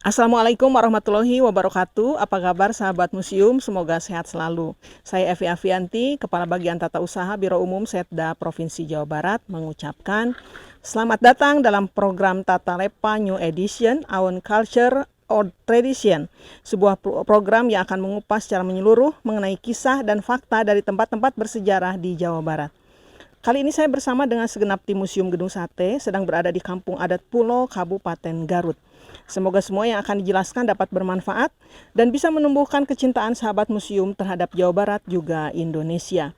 Assalamualaikum warahmatullahi wabarakatuh. Apa kabar sahabat museum? Semoga sehat selalu. Saya Evi Avianti, Kepala Bagian Tata Usaha Biro Umum Setda Provinsi Jawa Barat, mengucapkan selamat datang dalam program Tata Lepa New Edition, Our Culture or Tradition, sebuah program yang akan mengupas secara menyeluruh mengenai kisah dan fakta dari tempat-tempat bersejarah di Jawa Barat. Kali ini saya bersama dengan segenap tim Museum Gedung Sate sedang berada di Kampung Adat Pulo, Kabupaten Garut. Semoga semua yang akan dijelaskan dapat bermanfaat dan bisa menumbuhkan kecintaan sahabat museum terhadap Jawa Barat juga Indonesia.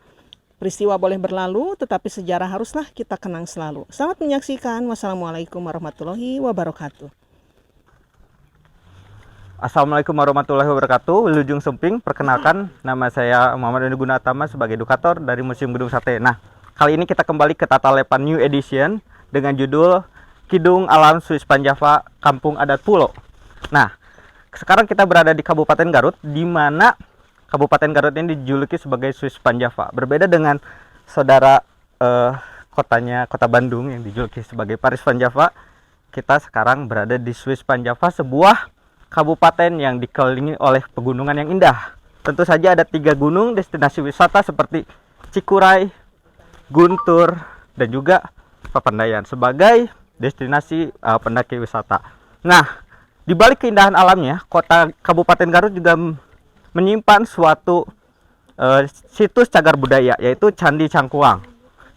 Peristiwa boleh berlalu, tetapi sejarah haruslah kita kenang selalu. Selamat menyaksikan. Wassalamualaikum warahmatullahi wabarakatuh. Assalamualaikum warahmatullahi wabarakatuh. Wilujeng Sumping, perkenalkan nama saya Muhammad Doni Gunatama sebagai edukator dari Museum Gedung Sate. Nah, kali ini kita kembali ke Tata Lepa New Edition dengan judul Kidung Alam Swiss Panjava Kampung Adat Pulo. Nah, sekarang kita berada di Kabupaten Garut, di mana Kabupaten Garut ini dijuluki sebagai Swiss Panjava. Berbeda dengan saudara kota Bandung yang dijuluki sebagai Paris Panjava. Kita sekarang berada di Swiss Panjava, sebuah kabupaten yang dikelilingi oleh pegunungan yang indah. Tentu saja ada 3 gunung destinasi wisata seperti Cikuray, Guntur, dan juga Papandayan sebagai destinasi pendaki wisata. Nah, di balik keindahan alamnya, kota Kabupaten Garut juga menyimpan suatu situs cagar budaya, yaitu Candi Cangkuang.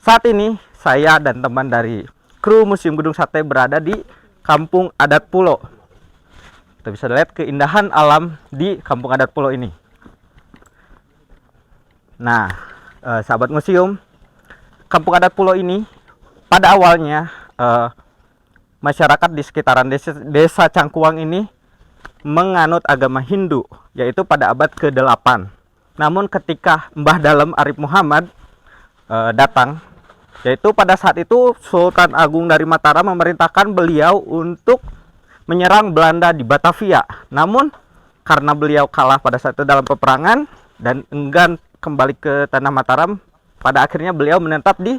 Saat ini saya dan teman dari kru Museum Gedung Sate berada di Kampung Adat Pulo. Kita bisa lihat keindahan alam di Kampung Adat Pulo ini. Nah, sahabat museum, Kampung Adat Pulo ini pada awalnya masyarakat di sekitaran desa Cangkuang ini menganut agama Hindu, yaitu pada abad ke-8. Namun ketika Mbah Dalem Arif Muhammad datang, yaitu pada saat itu Sultan Agung dari Mataram memerintahkan beliau untuk menyerang Belanda di Batavia. Namun karena beliau kalah pada saat itu dalam peperangan dan enggan kembali ke tanah Mataram, pada akhirnya beliau menetap di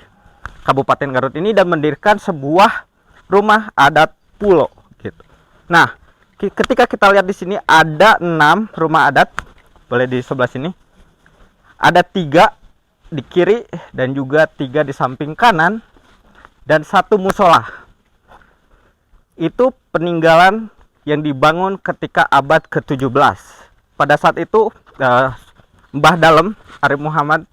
Kabupaten Garut ini dan mendirikan sebuah rumah adat Pulo gitu. Nah, ketika kita lihat di sini ada 6 rumah adat, boleh di sebelah sini. Ada 3 di kiri dan juga 3 di samping kanan dan 1 musola. Itu peninggalan yang dibangun ketika abad ke-17. Pada saat itu Mbah Dalem Arif Muhammad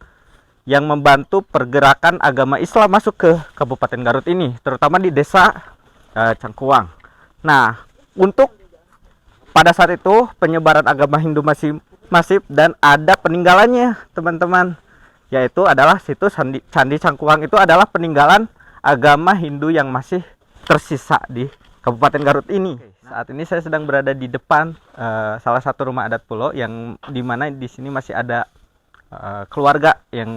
yang membantu pergerakan agama Islam masuk ke Kabupaten Garut ini, terutama di desa Cangkuang. Nah, untuk pada saat itu penyebaran agama Hindu masih masif dan ada peninggalannya, teman-teman, yaitu adalah situs Candi Cangkuang. Itu adalah peninggalan agama Hindu yang masih tersisa di Kabupaten Garut ini. Saat ini saya sedang berada di depan salah satu rumah adat Pulo yang dimana di sini masih ada keluarga yang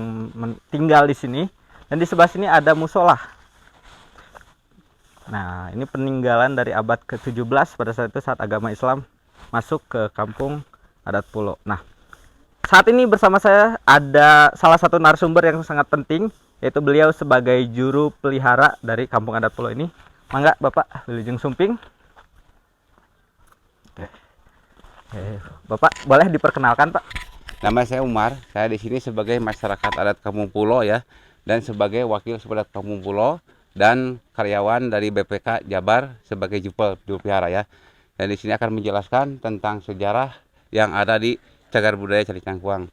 tinggal di sini, dan di sebelah sini ada musola. Nah, ini peninggalan dari abad ke-17 pada saat itu saat agama Islam masuk ke Kampung Adat Pulo. Nah, saat ini bersama saya ada salah satu narasumber yang sangat penting, yaitu beliau sebagai juru pelihara dari Kampung Adat Pulo ini. Mangga Bapak Wilujeng Sumping. Bapak boleh diperkenalkan, Pak? Nama saya Umar, saya di sini sebagai masyarakat adat Kampung Pulo ya, dan sebagai wakil adat Kampung Pulo dan karyawan dari BPK Jabar sebagai juru pelihara ya. Dan di sini akan menjelaskan tentang sejarah yang ada di cagar budaya Candi Cangkuang.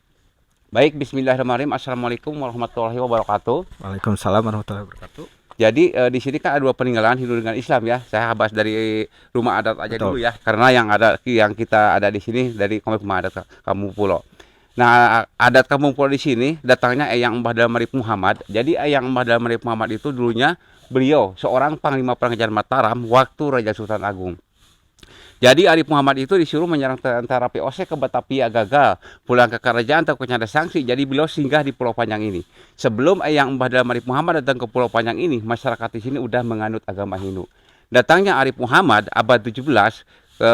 Baik, Bismillahirrahmanirrahim. Assalamualaikum warahmatullahi wabarakatuh. Waalaikumsalam warahmatullahi wabarakatuh. Jadi di sini kan ada 2 peninggalan Hindu dengan Islam ya. Saya bahas dari rumah adat aja dulu ya, karena yang kita ada di sini dari rumah adat Kampung Pulo. Nah, adat Kampung Pulo di sini datangnya Eyang Mbah Dalem Arif Muhammad. Jadi Eyang Mbah Dalem Arif Muhammad itu dulunya beliau seorang panglima perang Kerajaan Mataram waktu Raja Sultan Agung. Jadi Arif Muhammad itu disuruh menyerang tentara POC ke Batavia, gagal. Pulang ke kerajaan takutnya ada sanksi. Jadi beliau singgah di Pulau Panjang ini. Sebelum Eyang Mbah Dalem Arif Muhammad datang ke Pulau Panjang ini, masyarakat di sini udah menganut agama Hindu. Datangnya Arif Muhammad abad 17,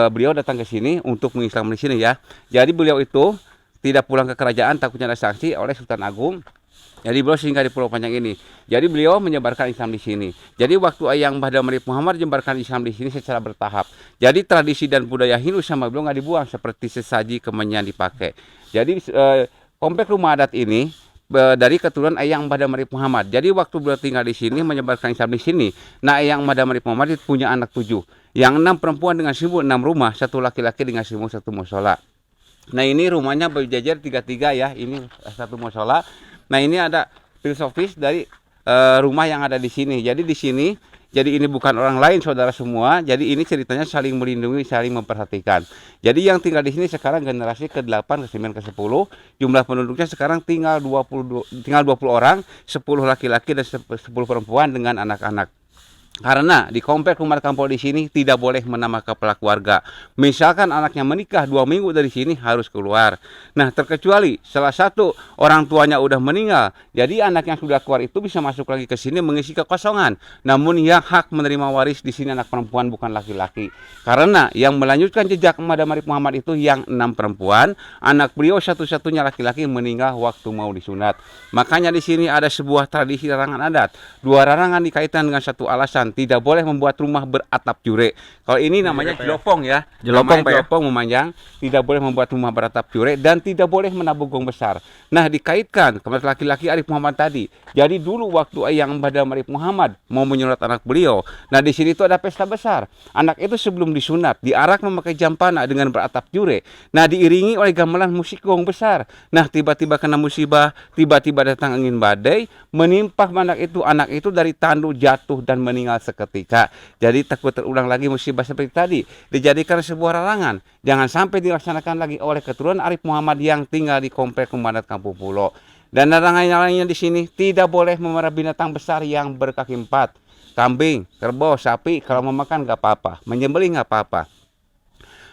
beliau datang ke sini untuk mengislam di sini ya. Jadi beliau itu tidak pulang ke kerajaan takutnya ada sanksi oleh Sultan Agung. Jadi beliau singgah di Pulau Panjang ini. Jadi beliau menyebarkan Islam di sini. Jadi waktu Eyang Mbah Damri Muhammad menyebarkan Islam di sini secara bertahap. Jadi tradisi dan budaya Hindu sama beliau nggak dibuang seperti sesaji kemenyan dipakai. Jadi komplek rumah adat ini dari keturunan Eyang Mbah Damri Muhammad. Jadi waktu beliau tinggal di sini menyebarkan Islam di sini. Nah Eyang Mbah Damri Muhammad itu punya anak 7. Yang 6 perempuan dengan 1 rumah, 1 laki-laki dengan 1 musola. Nah ini rumahnya berjajar 3 ya. Ini 1 musola. Nah ini ada filosofis dari rumah yang ada di sini. Jadi di sini, jadi ini bukan orang lain saudara semua. Jadi ini ceritanya saling melindungi, saling memperhatikan. Jadi yang tinggal di sini sekarang generasi ke-8, ke-9, ke-10. Jumlah penduduknya sekarang tinggal 20 orang, 10 laki-laki dan 10 perempuan dengan anak-anak. Karena di komplek rumah kampung di sini tidak boleh menambah kepala keluarga. Misalkan anaknya menikah 2 minggu dari sini harus keluar. Nah terkecuali salah satu orang tuanya udah meninggal, jadi anak yang sudah keluar itu bisa masuk lagi ke sini mengisi kekosongan. Namun yang hak menerima waris di sini anak perempuan bukan laki-laki. Karena yang melanjutkan jejak Madam Arif Muhammad itu yang 6 perempuan, anak beliau satu-satunya laki-laki meninggal waktu mau disunat. Makanya di sini ada sebuah tradisi larangan adat. 2 larangan dikaitkan dengan satu alasan. Tidak boleh membuat rumah beratap jure. Kalau ini namanya jelopong ya. Jelopong, Pak, ya? Jelopong memanjang. Tidak boleh membuat rumah beratap jure dan tidak boleh menabung gong besar. Nah dikaitkan kepada laki-laki Arif Muhammad tadi. Jadi dulu waktu Eyang Mbah Damri Arif Muhammad mau menyunat anak beliau. Nah di sini itu ada pesta besar. Anak itu sebelum disunat diarak memakai jampana dengan beratap jure. Nah diiringi oleh gamelan musik gong besar. Nah tiba-tiba kena musibah, tiba-tiba datang angin badai, menimpa anak itu dari tandu jatuh dan meninggal seketika. Jadi takut terulang lagi musibah seperti tadi. Dijadikan sebuah larangan. Jangan sampai dilaksanakan lagi oleh keturunan Arif Muhammad yang tinggal di komplek rumah adat Kampung Pulo. Dan larangan lainnya di sini tidak boleh memelihara binatang besar yang berkaki 4. Kambing, kerbau, sapi kalau mau makan nggak apa-apa. Menyembelih nggak apa-apa.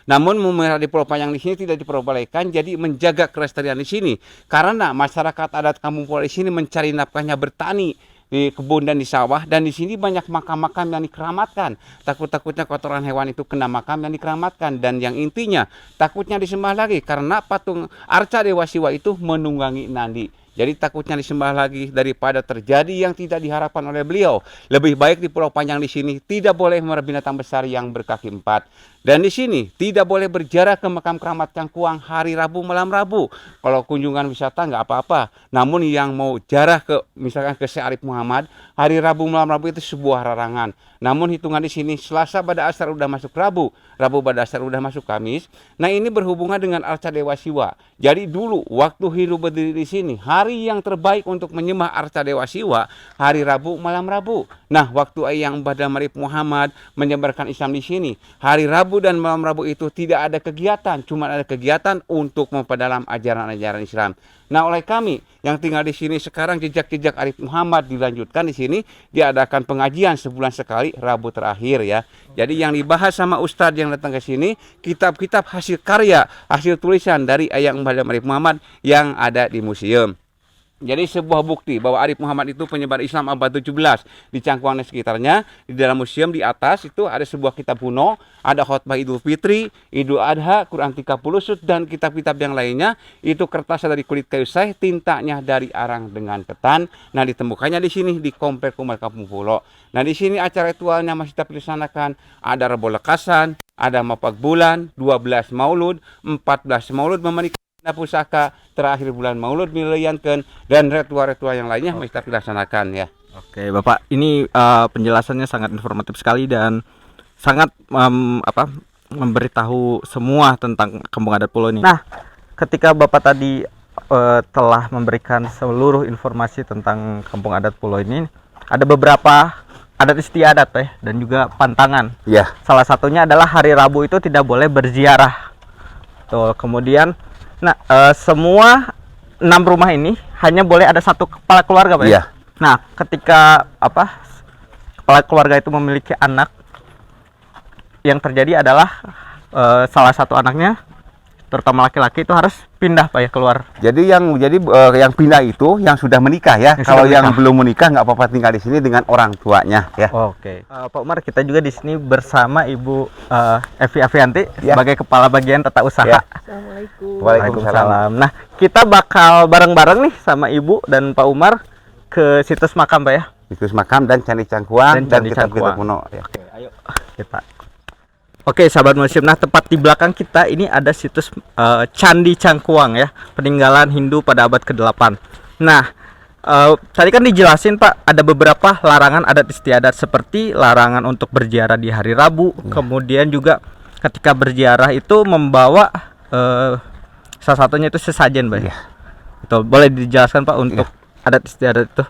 Namun memelihara di Pulau Panjang di sini tidak diperbolehkan, jadi menjaga kelestarian di sini. Karena masyarakat adat Kampung Pulo di sini mencari nafkahnya bertani di kebun dan di sawah, dan di sini banyak makam-makam yang dikeramatkan. Takut-takutnya kotoran hewan itu kena makam yang dikeramatkan, dan yang intinya takutnya disembah lagi karena patung arca Dewa Siwa itu menunggangi nandi. Jadi takutnya disembah lagi daripada terjadi yang tidak diharapkan oleh beliau. Lebih baik di Pulau Panjang di sini tidak boleh memelihara binatang besar yang berkaki 4. Dan di sini tidak boleh berziarah ke makam keramat Cangkuang hari Rabu malam Rabu. Kalau kunjungan wisata nggak apa-apa. Namun yang mau ziarah ke misalkan ke Syekh Arif Muhammad hari Rabu malam Rabu itu sebuah larangan. Namun hitungan di sini Selasa pada asar udah masuk Rabu, Rabu pada asar udah masuk Kamis. Nah ini berhubungan dengan arca Dewa Siwa. Jadi dulu waktu Hindu berdiri di sini, hari yang terbaik untuk menyembah arca Dewa Siwa hari Rabu malam Rabu. Nah waktu Eyang Mbah Damri Arif Muhammad menyebarkan Islam di sini, hari Rabu dan malam Rabu itu tidak ada kegiatan, cuma ada kegiatan untuk memperdalam ajaran-ajaran Islam. Nah, oleh kami yang tinggal di sini sekarang jejak-jejak Arif Muhammad dilanjutkan di sini, diadakan pengajian sebulan sekali Rabu terakhir ya. Jadi yang dibahas sama ustadz yang datang ke sini, kitab-kitab hasil karya, hasil tulisan dari Eyang Mbah Damri Arif Muhammad yang ada di museum. Jadi sebuah bukti bahwa Arif Muhammad itu penyebar Islam abad 17 di Cangkuang dan sekitarnya. Di dalam museum di atas itu ada sebuah kitab kuno, ada khotbah Idul Fitri, Idul Adha, Quran 30 sut dan kitab-kitab yang lainnya. Itu kertasnya dari kulit kayu sai, tintanya dari arang dengan ketan. Nah ditemukannya di sini di komplek rumah Kampung Pulo. Nah di sini acara ritualnya masih tetap dilaksanakan. Ada rebo lekasan, ada mapak bulan, 12 maulud, 14 maulud memenikah pusaka, terakhir bulan Maulud miliankeun, dan ritual-ritual yang lainnya masih tetap dilaksanakan ya. Oke, Bapak, ini penjelasannya sangat informatif sekali dan sangat memberitahu semua tentang Kampung Adat Pulo ini. Nah, ketika Bapak tadi telah memberikan seluruh informasi tentang Kampung Adat Pulo ini, ada beberapa adat istiadat dan juga pantangan. Iya. Salah satunya adalah hari Rabu itu tidak boleh berziarah. Tuh, kemudian semua 6 rumah ini hanya boleh ada 1 kepala keluarga, Pak. Iya. Nah, ketika kepala keluarga itu memiliki anak, yang terjadi adalah salah satu anaknya terutama laki-laki itu harus pindah Pak ya keluar. Jadi yang pindah itu yang sudah menikah ya. Yang Kalau sudah yang menikah. belum menikah nggak apa-apa tinggal di sini dengan orang tuanya ya. Oke. Pak Umar, kita juga di sini bersama Ibu Evi Avianti Ya. sebagai Kepala Bagian Tata Usaha. Ya. Assalamualaikum. Waalaikumsalam. Nah, kita bakal bareng-bareng nih sama Ibu dan Pak Umar ke situs makam Pak ya. Situs makam dan Candi Cangkuang dan Candi kitab-kitab Cangkuang. kuno ya. Oke, ayo kita. Oke, sahabat museum. Nah, tepat di belakang kita ini ada situs Candi Cangkuang ya, peninggalan Hindu pada abad ke-8. Nah, tadi kan dijelasin Pak, ada beberapa larangan adat istiadat seperti larangan untuk berziarah di hari Rabu, kemudian juga ketika berziarah itu membawa salah satunya itu sesajen, Pak. Iya. Itu boleh dijelaskan Pak untuk adat istiadat itu?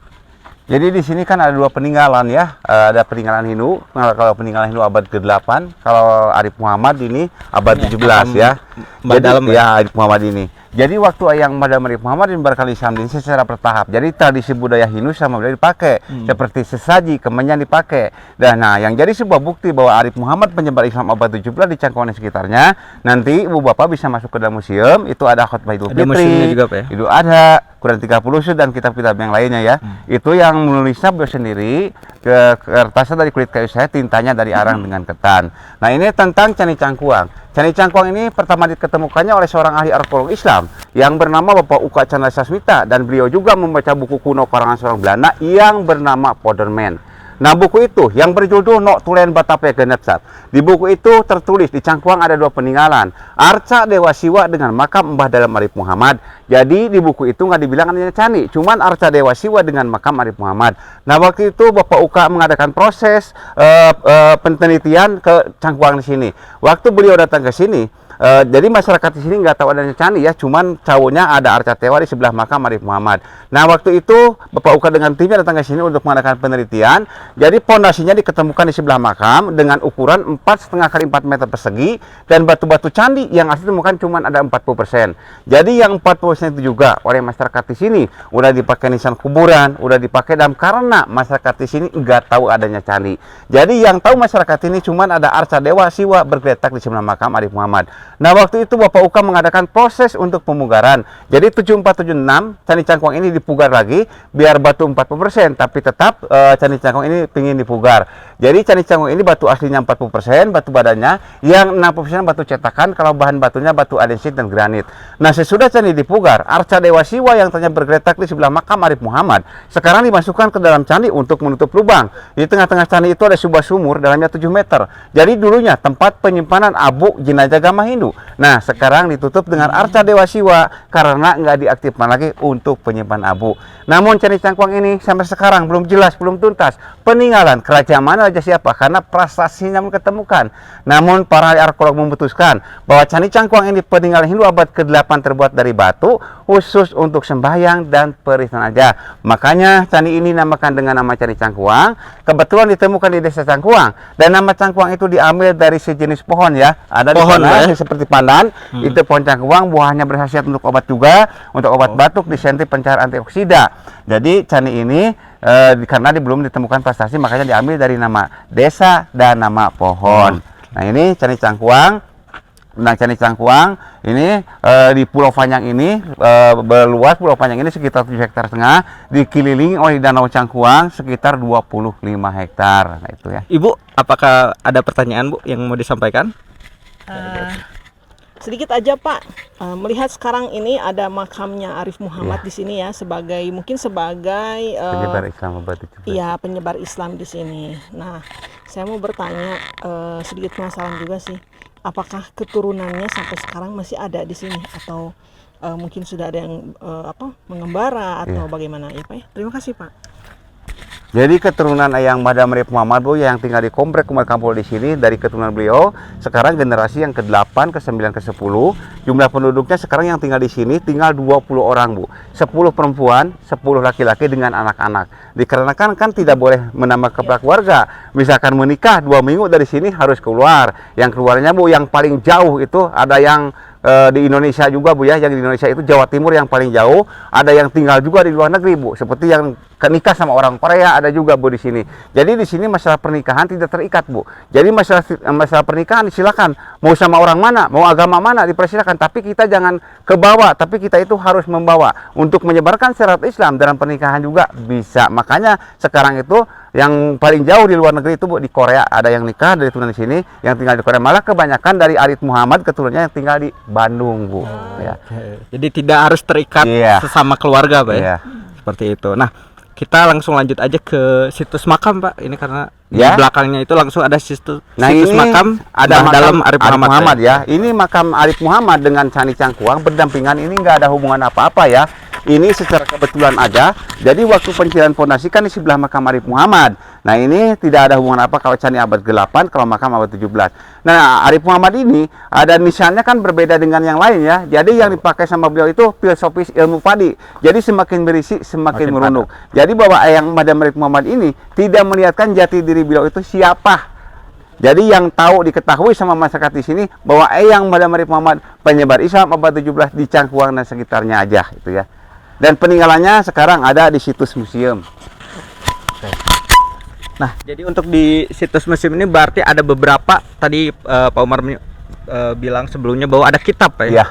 Jadi di sini kan ada dua peninggalan ya, ada peninggalan Hindu. Nah, kalau peninggalan Hindu abad ke-8, kalau Arif Muhammad ini abad 17 ya. Mbah Jadi Dalem ya Arif Muhammad ini. Jadi waktu yang Madam Arif Muhammad menyebarkan Islam di Indonesia secara bertahap. Jadi tradisi budaya Hindu sama budaya dipakai, seperti sesaji, kemenyan dipakai. Dan nah, yang jadi sebuah bukti bahwa Arif Muhammad penyebar Islam abad 17 di Cangkuang dan sekitarnya. Nanti Ibu Bapak bisa masuk ke dalam museum, itu ada khotbah Idul Ada museumnya Fitri, juga, Pak ya? Idul Adha, Quran 30 Sud dan kitab-kitab yang lainnya ya. Itu yang menulisnya beliau sendiri, kertasnya dari kulit kayu saya, tintanya dari arang dengan ketan. Nah, ini tentang Candi Cangkuang. Candi Cangkuang ini pertama diketemukannya oleh seorang ahli arkeolog Islam yang bernama Bapak Uka Chandra Sasmita, dan beliau juga membaca buku kuno karangan seorang Belanda yang bernama Poderman. Nah, buku itu yang berjudul Nok Tulen Batape Genepsat. Di buku itu tertulis di Cangkuang ada dua peninggalan, Arca Dewa Siwa dengan makam Mbah Dalem Arif Muhammad. Jadi di buku itu nggak dibilang adanya candi, cuman Arca Dewa Siwa dengan makam Arif Muhammad. Nah, waktu itu Bapak Uka mengadakan proses penelitian ke Cangkuang di sini. Waktu beliau datang ke sini, jadi masyarakat di sini nggak tahu adanya candi ya, cuman tahunya ada Arca Dewa di sebelah makam Arif Muhammad. Nah, waktu itu Bapak Uka dengan timnya datang ke sini untuk mengadakan penelitian. Jadi pondasinya diketemukan di sebelah makam dengan ukuran 4,5 kali 4 meter persegi, dan batu-batu candi yang asli ditemukan cuma ada 40%. Jadi yang 40% itu juga oleh masyarakat di sini udah dipakai nisan kuburan, udah dipakai dalam, karena masyarakat di sini nggak tahu adanya candi. Jadi yang tahu masyarakat ini cuma ada Arca Dewa Siwa bergeletak di sebelah makam Arif Muhammad. Nah, waktu itu Bapak Uka mengadakan proses untuk pemugaran. Jadi 7476 Candi Cangkuang ini dipugar lagi biar batu 40%, tapi tetap Candi Cangkuang ini pingin dipugar. Jadi Candi Cangkuang ini batu aslinya 40%, batu badannya, yang 60% batu cetakan, kalau bahan batunya batu andesit dan granit. Nah, sesudah candi dipugar, Arca Dewa Siwa yang tadinya bergeletak di sebelah makam Arif Muhammad sekarang dimasukkan ke dalam candi untuk menutup lubang. Di tengah-tengah candi itu ada sebuah sumur dalamnya 7 meter. Jadi dulunya tempat penyimpanan abu jenazah agama Hindu. Nah, sekarang ditutup dengan Arca Dewa Siwa karena nggak diaktifkan lagi untuk penyimpan abu. Namun Candi Cangkuang ini sampai sekarang belum jelas, belum tuntas peninggalan kerajaan mana raja siapa, karena prasasinya belum ketemukan. Namun para ahli arkeolog memutuskan bahwa Candi Cangkuang ini peninggalan Hindu abad ke-8 terbuat dari batu khusus untuk sembahyang dan peristahan aja. Makanya candi ini namakan dengan nama Candi Cangkuang. Kebetulan ditemukan di desa Cangkuang, dan nama Cangkuang itu diambil dari sejenis pohon ya. Ada Pohon, di sana ya? seperti pandan. Itu pohon cangkuang, buahnya berkhasiat untuk obat juga, untuk obat batuk, disentif, pencair antioksida. Jadi candi ini karena belum ditemukan prestasi, makanya diambil dari nama desa dan nama pohon. Nah, ini Candi Cangkuang. Nah, Candi Cangkuang ini di Pulau Panjang ini berluas, Pulau Panjang ini sekitar 7,5 hektar, dikelilingi oleh Danau Cangkuang sekitar 25 hektar. Nah, itu ya. Ibu, apakah ada pertanyaan Bu yang mau disampaikan? Sedikit aja Pak, melihat sekarang ini ada makamnya Arif Muhammad di sini ya, mungkin sebagai Penyebar Islam abad 17. iya, penyebar Islam di sini. Nah, saya mau bertanya, sedikit penasaran juga sih, apakah keturunannya sampai sekarang masih ada di sini, atau mungkin sudah ada yang mengembara atau bagaimana ya Pak ya? Terima kasih Pak. Jadi keturunan Ayang Madam Arif Muhammad Bu yang tinggal di komplek Umar Kampul di sini, dari keturunan beliau sekarang generasi yang ke-8, ke-9, ke-10. Jumlah penduduknya sekarang yang tinggal di sini tinggal 20 orang Bu. 10 perempuan, 10 laki-laki dengan anak-anak. Dikarenakan kan tidak boleh menambah kepala keluarga. Misalkan menikah 2 minggu dari sini harus keluar. Yang keluarnya Bu yang paling jauh itu ada yang di Indonesia juga Bu ya, yang di Indonesia itu Jawa Timur yang paling jauh, ada yang tinggal juga di luar negeri Bu, seperti yang nikah sama orang Korea ada juga Bu di sini. Jadi di sini masalah pernikahan tidak terikat Bu. Jadi masalah pernikahan silakan, mau sama orang mana, mau agama mana dipersilakan, tapi kita jangan ke bawah, tapi kita itu harus membawa untuk menyebarkan syariat Islam dalam pernikahan juga bisa. Makanya sekarang itu yang paling jauh di luar negeri itu Bu, di Korea ada yang nikah dari turunan di sini, yang tinggal di Korea, malah kebanyakan dari Arif Muhammad keturunannya yang tinggal di Bandung Bu. Ya. Jadi tidak harus terikat Iya. sesama keluarga Pak ya. Iya. Seperti itu. Nah, kita langsung lanjut aja ke situs makam Pak. Ini karena Ya. di belakangnya itu langsung ada situs Nah, situs ini makam ada makam dalam Arif Muhammad, ya. Ini makam Arif Muhammad dengan Candi Cangkuang berdampingan, ini nggak ada hubungan apa-apa ya. Ini secara kebetulan aja. Jadi waktu pencarian fondasi kan di sebelah makam Arif Muhammad. Nah, ini tidak ada hubungan apa kalau candi abad ke-8, kalau makam abad 17. Nah, Arif Muhammad ini ada nisannya kan berbeda dengan yang lain ya. Jadi yang dipakai sama beliau itu filosofis ilmu padi. Jadi semakin berisi semakin merunduk. Jadi bahwa yang Madam Arif Muhammad ini tidak melihatkan jati diri beliau itu siapa. Jadi yang tahu diketahui sama masyarakat di sini bahwa Eyang Madam Arif Muhammad penyebar Islam abad 17 di Cangkuang dan sekitarnya aja itu ya. Dan peninggalannya sekarang ada di situs museum. Nah, jadi untuk di situs museum ini berarti ada beberapa tadi Pak Umar bilang sebelumnya bahwa ada kitab Pak ya. Iya.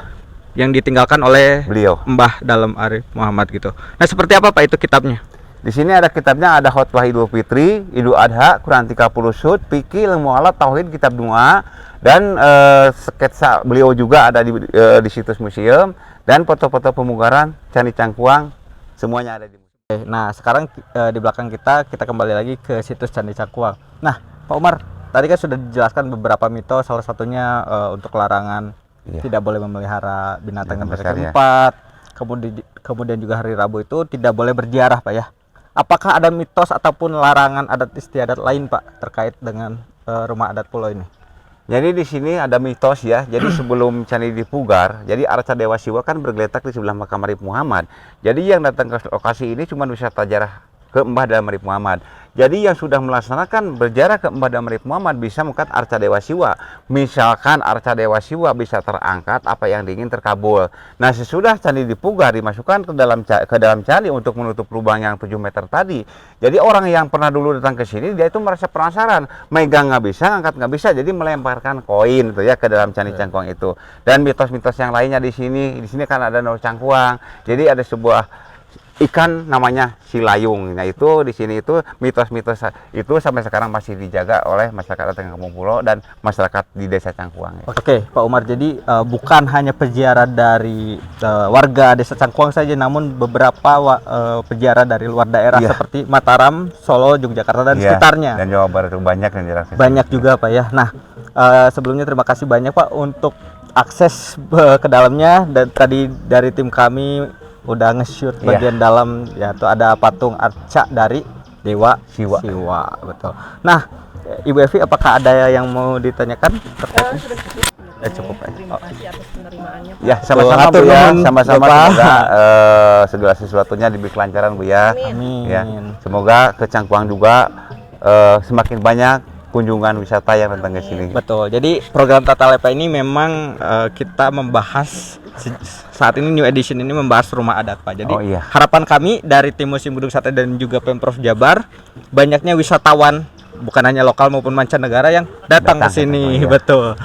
Yang ditinggalkan oleh Beliau. Mbah dalam Arif Muhammad gitu. Nah, seperti apa Pak itu kitabnya? Di sini ada kitabnya, ada khotbah Idul Fitri, Idul Adha, Quran 30 sud, fikih, ilmu alat, tauhid, kitab doa, dan sketsa beliau juga ada di situs museum, dan foto-foto pemugaran Candi Cangkuang semuanya ada di museum. Oke, nah sekarang di belakang kita kembali lagi ke situs Candi Cangkuang. Nah, Pak Umar, tadi kan sudah dijelaskan beberapa mitos, salah satunya untuk larangan tidak boleh memelihara binatang yang berkeempat. Kemudian juga hari Rabu itu tidak boleh berziarah Pak ya. Apakah ada mitos ataupun larangan adat istiadat lain Pak terkait dengan rumah adat Pulau ini? Jadi di sini ada mitos ya. Jadi sebelum candi dipugar, jadi Arca Dewa Siwa kan bergeletak di sebelah makam Arif Muhammad. Jadi yang datang ke lokasi ini cuma wisata ziarah ke Mbah Dalam Arif Muhammad. Jadi yang sudah melaksanakan berziarah ke Mbah Dalam Arif Muhammad bisa mengangkat Arca Dewa Siwa. Misalkan Arca Dewa Siwa bisa terangkat, apa yang diingin terkabul. Nah, sesudah candi dipugar dimasukkan ke dalam candi untuk menutup lubang yang 7 meter tadi. Jadi orang yang pernah dulu datang ke sini dia itu merasa penasaran, megang nggak bisa, ngangkat nggak bisa, jadi melemparkan koin itu ya ke dalam Candi Cangkuang itu. Dan mitos-mitos yang lainnya di sini kan ada Nau Cangkuang. Jadi ada sebuah ikan namanya silayung. Nah, itu di sini itu mitos-mitos itu sampai sekarang masih dijaga oleh masyarakat Kampung Pulo dan masyarakat di Desa Cangkuang. Oke, Pak Umar, jadi bukan hanya peziarah dari warga Desa Cangkuang saja, namun beberapa peziarah dari luar daerah seperti Mataram, Solo, Yogyakarta dan sekitarnya. Dan Jawa Barat itu banyak yang dirasa. Banyak juga Pak ya. Nah, sebelumnya terima kasih banyak Pak untuk akses ke dalamnya, dan tadi dari tim kami udah nge-shoot bagian dalam ya, tuh ada patung arca dari Dewa Siwa. Betul. Nah, Ibu Evi, apakah ada yang mau ditanyakan terkait? Cukup. Terima kasih atas penerimaannya Pak. Ya, sama-sama Bu ya, sama-sama, semoga segala sesuatunya diberi kelancaran Bu ya. Amin. Ya, semoga ke Cangkuang juga semakin banyak kunjungan wisata yang datang ke sini. Betul. Jadi program Tata Lepa ini memang kita membahas saat ini New Edition ini membahas rumah adat Pak. Jadi harapan kami dari tim Museum Gedung Sate dan juga Pemprov Jabar, banyaknya wisatawan bukan hanya lokal maupun mancanegara yang datang ke sini. Betul.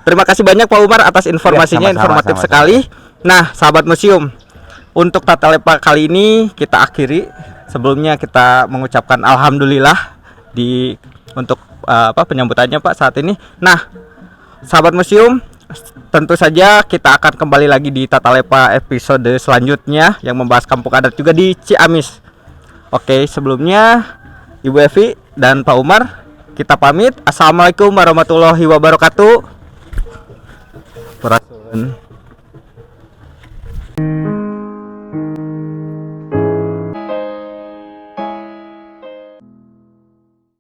Terima kasih banyak Pak Umar atas informasinya, informatif sekali. Nah, sahabat museum, untuk Tata Lepa kali ini kita akhiri. Sebelumnya kita mengucapkan alhamdulillah untuk penyambutannya Pak saat ini. Nah, sahabat museum, tentu saja kita akan kembali lagi di Tata Lepa episode selanjutnya yang membahas kampung adat juga di Ciamis. Oke, sebelumnya Ibu Evi dan Pak Umar, kita pamit. Assalamualaikum warahmatullahi wabarakatuh.